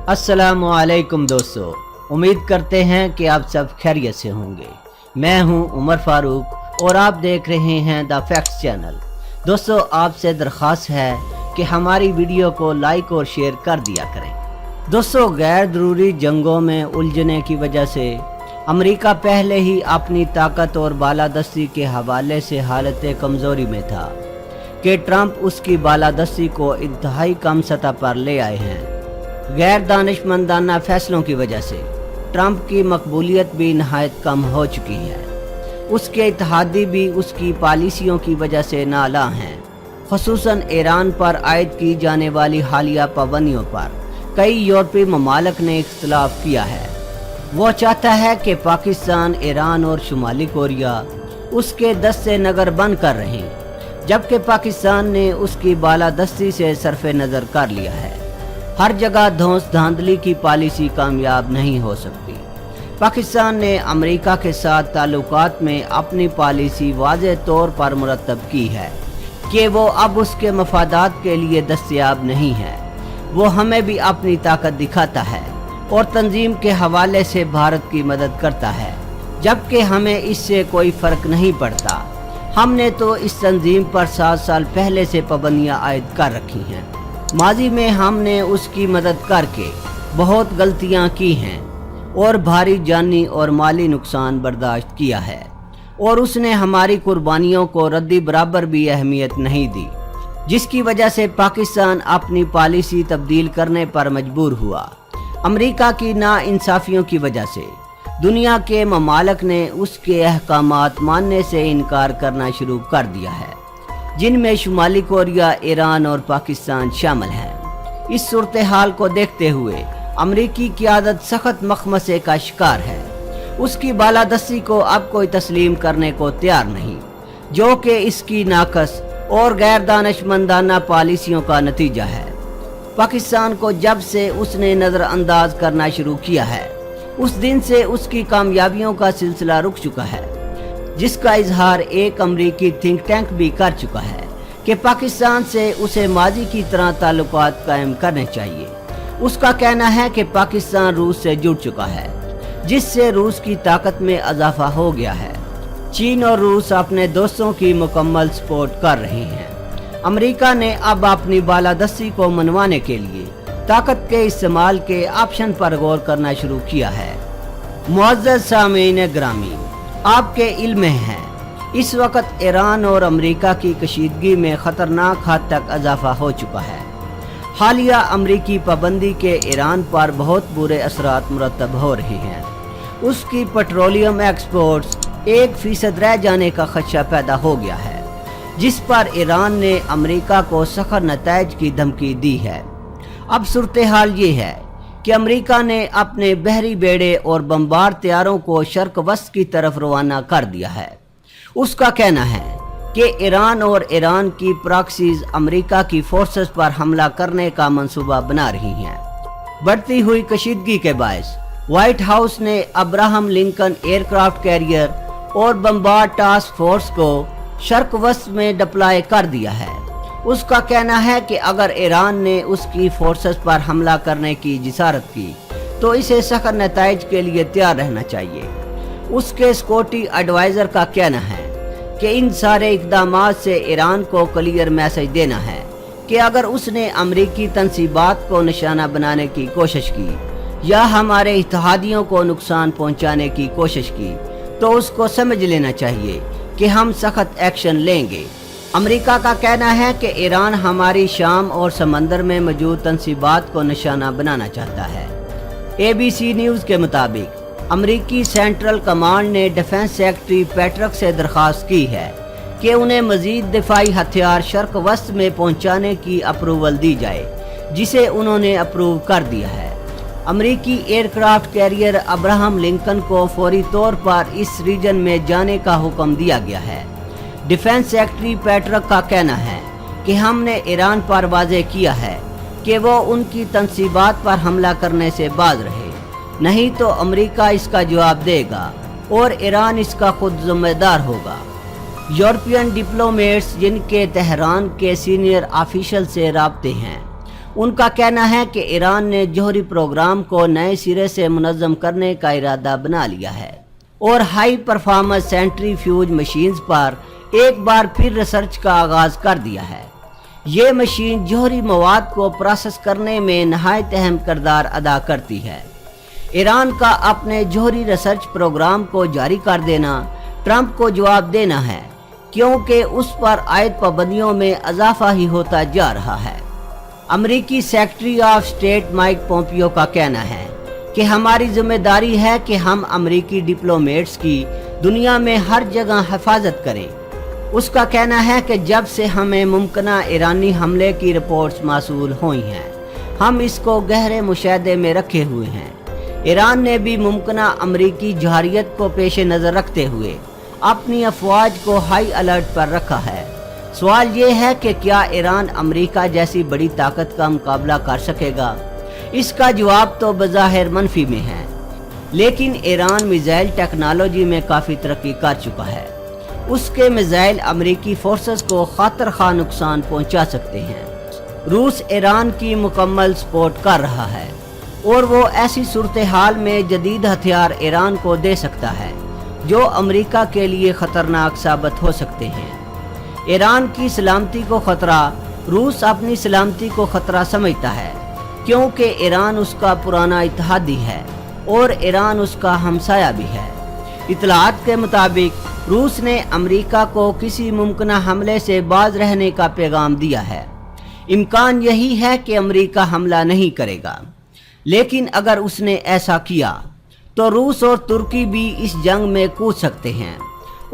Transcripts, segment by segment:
अस्सलामुअलैकुम दोस्तों, उम्मीद करते हैं कि आप सब खैरियत से होंगे। मैं हूं उमर फारूक और आप देख रहे हैं द फैक्ट्स चैनल। दोस्तों, आपसे दरख्वास्त है कि हमारी वीडियो को लाइक और शेयर कर दिया करें। दोस्तों, गैर ज़रूरी जंगों में उलझने की वजह से अमेरिका पहले ही अपनी ताकत और बालादस्ती के हवाले से हालत कमज़ोरी में था कि ट्रंप उसकी बालादस्ती को इंतहाई कम सतह पर ले आए हैं। गैर दानिशमंदाना फैसलों की वजह से ट्रंप की मकबूलियत भी नहायत कम हो चुकी है। उसके इत्तेहादी भी उसकी पॉलिसियों की वजह से नाला हैं। ख़ुसूसन ईरान पर आयद की जाने वाली हालिया पाबंदियों पर कई यूरोपीय ममालिक ने इख्तलाफ किया है। वो चाहता है कि पाकिस्तान, ईरान और शुमाली कोरिया उसके दस्ते नगर बंद कर रहें, जबकि पाकिस्तान ने उसकी बालादस्ती से सरफ़े नज़र कर लिया है। हर जगह धौंस धांधली की पॉलिसी कामयाब नहीं हो सकती। पाकिस्तान ने अमेरिका के साथ ताल्लुकात में अपनी पॉलिसी वाज़ेह तौर पर मुरतब की है कि वो अब उसके मफादात के लिए दस्तयाब नहीं है। वो हमें भी अपनी ताकत दिखाता है और तंजीम के हवाले से भारत की मदद करता है, जबकि हमें इससे कोई फ़र्क नहीं पड़ता। हमने तो इस तंजीम पर 7 साल पहले से पाबंदियाँ आयद कर रखी हैं। माजी में हमने उसकी मदद करके बहुत गलतियां की हैं और भारी जानी और माली नुकसान बर्दाश्त किया है, और उसने हमारी कुर्बानियों को रद्दी बराबर भी अहमियत नहीं दी, जिसकी वजह से पाकिस्तान अपनी पॉलिसी तब्दील करने पर मजबूर हुआ। अमेरिका की नाइंसाफियों की वजह से दुनिया के ममालिक ने उसके अहकामात मानने से इनकार करना शुरू कर दिया है, जिनमें शुमाली कोरिया, ईरान और पाकिस्तान शामिल हैं। इस सूरत हाल को देखते हुए अमरीकी क़यादत सख्त मखमसे का शिकार है। उसकी बालादस्ती को अब कोई तस्लीम करने को तैयार नहीं, जो कि इसकी नाकस और गैर दानिशमंदाना पॉलिसियों का नतीजा है। पाकिस्तान को जब से उसने नज़रअंदाज करना शुरू किया है, उस दिन से उसकी कामयाबियों का सिलसिला रुक चुका है, जिसका इजहार एक अमरीकी थिंक टैंक भी कर चुका है कि पाकिस्तान से उसे माजी की तरह ताल्लुकात कायम करने चाहिए। उसका कहना है कि पाकिस्तान रूस से जुड़ चुका है, जिससे रूस की ताकत में इजाफा हो गया है। चीन और रूस अपने दोस्तों की मुकम्मल सपोर्ट कर रहे हैं। अमेरिका ने अब अपनी बालादस्ती को मनवाने के लिए ताकत के इस्तेमाल के ऑप्शन पर गौर करना शुरू किया है। मुअज़्ज़ज़ सामीन ग्रामी, आपके इल्म में है इस वक्त ईरान और अमेरिका की कशीदगी में ख़तरनाक हद तक इजाफा हो चुका है। हालिया अमरीकी पाबंदी के ईरान पर बहुत बुरे असरात मुरतब हो रहे हैं। उसकी पेट्रोलियम एक्सपोर्ट्स 1% रह जाने का खदशा पैदा हो गया है, जिस पर ईरान ने अमेरिका को सख्त नताइज की धमकी दी है। अब सूरत हाल ये है कि अमेरिका ने अपने बहरी बेड़े और बमबार तैयारों को शर्क वस्त की तरफ रवाना कर दिया है। उसका कहना है कि ईरान और ईरान की प्रॉक्सीज अमेरिका की फोर्सेस पर हमला करने का मंसूबा बना रही हैं। बढ़ती हुई कशीदगी के बायस व्हाइट हाउस ने अब्राहम लिंकन एयरक्राफ्ट कैरियर और बमबार टास्क फोर्स को शर्क वस्त में डिप्लॉय कर दिया है। उसका कहना है कि अगर ईरान ने उसकी फोर्सेस पर हमला करने की जिसारत की तो इसे सख्त नताइज के लिए तैयार रहना चाहिए। उसके सिक्योरिटी एडवाइज़र का कहना है कि इन सारे इक़दामात से ईरान को क्लियर मैसेज देना है कि अगर उसने अमरीकी तनसीबात को निशाना बनाने की कोशिश की या हमारे इत्तेहादियों को नुकसान पहुंचाने की कोशिश की तो उसको समझ लेना चाहिए कि हम सख्त एक्शन लेंगे। अमेरिका का कहना है कि ईरान हमारी शाम और समंदर में मौजूद तनसीबात को निशाना बनाना चाहता है। ABC न्यूज़ के मुताबिक अमरीकी सेंट्रल कमांड ने डिफेंस सेक्रेटरी पैट्रिक से दरख्वास्त की है कि उन्हें मजीद दिफाई हथियार शर्क वस्त में पहुंचाने की अप्रूवल दी जाए, जिसे उन्होंने अप्रूव कर दिया है। अमरीकी एयरक्राफ्ट कैरियर अब्राहम लिंकन को फौरी तौर पर इस रीजन में जाने का हुक्म दिया गया है। डिफेंस सेक्रेटरी पैट्रिक का कहना है कि हमने ईरान पर वाज़ेह किया है कि वो उनकी तनसीबात पर हमला करने से बाज रहे, नहीं तो अमेरिका इसका जवाब देगा और ईरान इसका खुद जिम्मेदार होगा। यूरोपियन डिप्लोमेट्स जिनके तेहरान के सीनियर ऑफिशियल से राब्ते हैं, उनका कहना है कि ईरान ने जौहरी प्रोग्राम को नए सिरे से मुनज़्ज़म करने का इरादा बना लिया है और हाई परफॉर्मेंस सेंट्रीफ्यूज मशीन्स पर एक बार फिर रिसर्च का आगाज़ कर दिया है। ये मशीन जौहरी मवाद को प्रोसेस करने में नहायत अहम किरदार अदा करती है। ईरान का अपने जौहरी रिसर्च प्रोग्राम को जारी कर देना ट्रंप को जवाब देना है, क्योंकि उस पर आयद पाबंदियों में इजाफा ही होता जा रहा है। अमेरिकी secretary of state Mike Pompeo का कहना है कि हमारी जिम्मेदारी है कि हम अमेरिकी डिप्लोमेट्स की दुनिया में हर जगह हिफाजत करें। उसका कहना है कि जब से हमें मुमकिना ईरानी हमले की रिपोर्ट्स मासूल हुई हैं, हम इसको गहरे मुशाहदे में रखे हुए हैं। ईरान ने भी मुमकिना अमेरिकी जौहरियत को पेश नज़र रखते हुए अपनी अफवाज को हाई अलर्ट पर रखा है। सवाल ये है कि क्या ईरान अमेरिका जैसी बड़ी ताकत का मुकाबला कर सकेगा? इसका जवाब तो बज़ाहिर मनफी में है, लेकिन ईरान मिसाइल टेक्नोलॉजी में काफ़ी तरक्की कर चुका है। उसके मिसाइल अमेरिकी फोर्सेस को खातर खा नुकसान पहुंचा सकते हैं। रूस ईरान की मुकम्मल सपोर्ट कर रहा है और वो ऐसी सूरत हाल में जदीद हथियार ईरान को दे सकता है जो अमेरिका के लिए ख़तरनाक साबित हो सकते हैं। ईरान की सलामती को ख़तरा रूस अपनी सलामती को ख़तरा समझता है, क्योंकि ईरान उसका पुराना इत्तेहादी है और ईरान उसका हमसाया भी है। इतलात के मुताबिक रूस ने अमेरिका को किसी मुमकिना हमले से बाज रहने का पैगाम दिया है। इम्कान यही है कि अमेरिका हमला नहीं करेगा, लेकिन अगर उसने ऐसा किया तो रूस और तुर्की भी इस जंग में कूद सकते हैं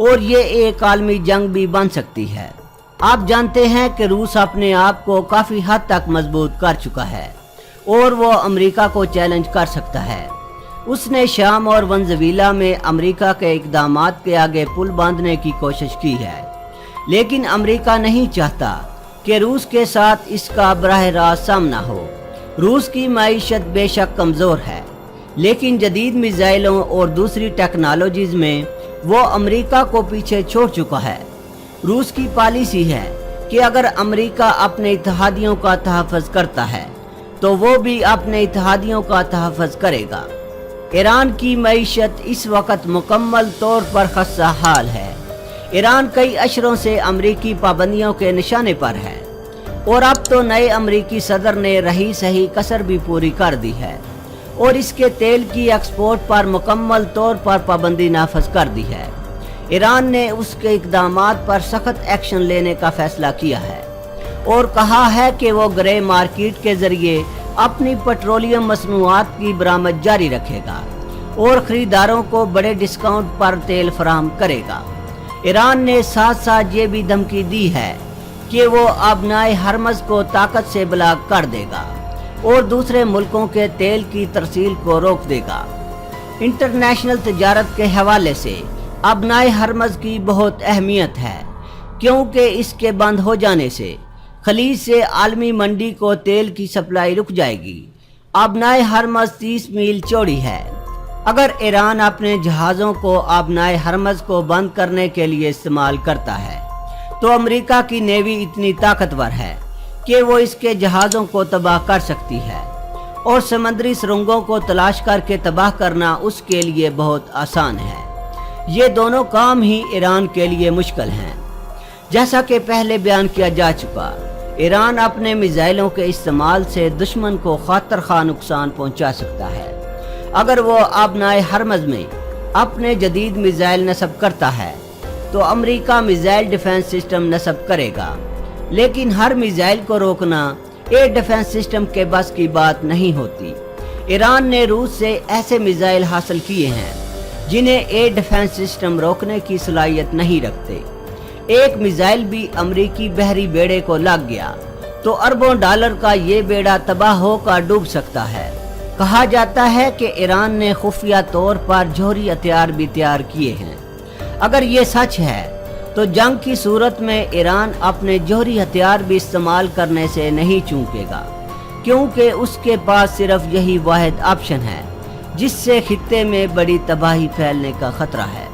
और ये एक आलमी जंग भी बन सकती है। आप जानते हैं कि रूस अपने आप को काफ़ी हद तक मजबूत कर चुका है और वो अमेरिका को चैलेंज कर सकता है। उसने शाम और वेनेज़ुएला में अमेरिका के इक़दामात के आगे पुल बांधने की कोशिश की है, लेकिन अमेरिका नहीं चाहता कि रूस के साथ इसका बराह रास्त सामना हो। रूस की मईशत बेशक कमज़ोर है, लेकिन जदीद मिसाइलों और दूसरी टेक्नोलॉजीज़ में वो अमेरिका को पीछे छोड़ चुका है। रूस की पॉलिसी है कि अगर अमेरिका अपने इत्तेहादियों का तहफ़्फ़ुज़ करता है तो वो भी अपने इत्तेहादियों का तहफ़्फ़ुज़ करेगा। ईरान की मईशत इस वक्त मुकम्मल तौर पर खस्ता हाल है। ईरान कई अशरों से अमेरिकी पाबंदियों के निशाने पर है और अब तो नए अमेरिकी सदर ने रही सही कसर भी पूरी कर दी है और इसके तेल की एक्सपोर्ट पर मुकम्मल तौर पर पाबंदी नाफज कर दी है। ईरान ने उसके इक़दामात पर सख्त एक्शन लेने का फैसला किया है और कहा है कि वो ग्रे मार्केट के जरिए अपनी पेट्रोलियम मसनूआत की बरामद जारी रखेगा और ख़रीदारों को बड़े डिस्काउंट पर तेल फराहम करेगा। ईरान ने साथ साथ ये भी धमकी दी है कि वो अबनाए हरमज़ को ताकत से ब्लॉक कर देगा और दूसरे मुल्कों के तेल की तरसील को रोक देगा। इंटरनेशनल तजारत के हवाले से अबनाए हरमज़ की बहुत अहमियत है, क्योंकि इसके बंद हो जाने से खलीज से आलमी मंडी को तेल की सप्लाई रुक जाएगी। अबनाए हरमज़ 30 मील चौड़ी है। अगर ईरान अपने जहाज़ों को अबनाए हरमज़ को बंद करने के लिए इस्तेमाल करता है तो अमेरिका की नेवी इतनी ताकतवर है कि वो इसके जहाज़ों को तबाह कर सकती है और समंदरी सुरंगों को तलाश करके तबाह करना उसके लिए बहुत आसान है। ये दोनों काम ही ईरान के लिए मुश्किल हैं। जैसा कि पहले बयान किया जा चुका, ईरान अपने मिसाइलों के इस्तेमाल से दुश्मन को खातर खा नुकसान पहुंचा सकता है। अगर वो अबनाए हरमज़ में अपने जदीद मिसाइल नस्ब करता है तो अमेरिका मिसाइल डिफेंस सिस्टम नस्ब करेगा, लेकिन हर मिसाइल को रोकना एयर डिफेंस सिस्टम के बस की बात नहीं होती। ईरान ने रूस से ऐसे मिसाइल हासिल किए हैं जिन्हें एयर डिफेंस सिस्टम रोकने की सलाहियत नहीं रखते। एक मिसाइल भी अमेरिकी बहरी बेड़े को लग गया तो अरबों डॉलर का ये बेड़ा तबाह होकर डूब सकता है। कहा जाता है कि ईरान ने खुफिया तौर पर जौहरी हथियार भी तैयार किए हैं। अगर ये सच है तो जंग की सूरत में ईरान अपने जौहरी हथियार भी इस्तेमाल करने से नहीं चूकेगा, क्योंकि उसके पास सिर्फ यही वाहिद ऑप्शन है जिससे खित्ते में बड़ी तबाही फैलने का खतरा है।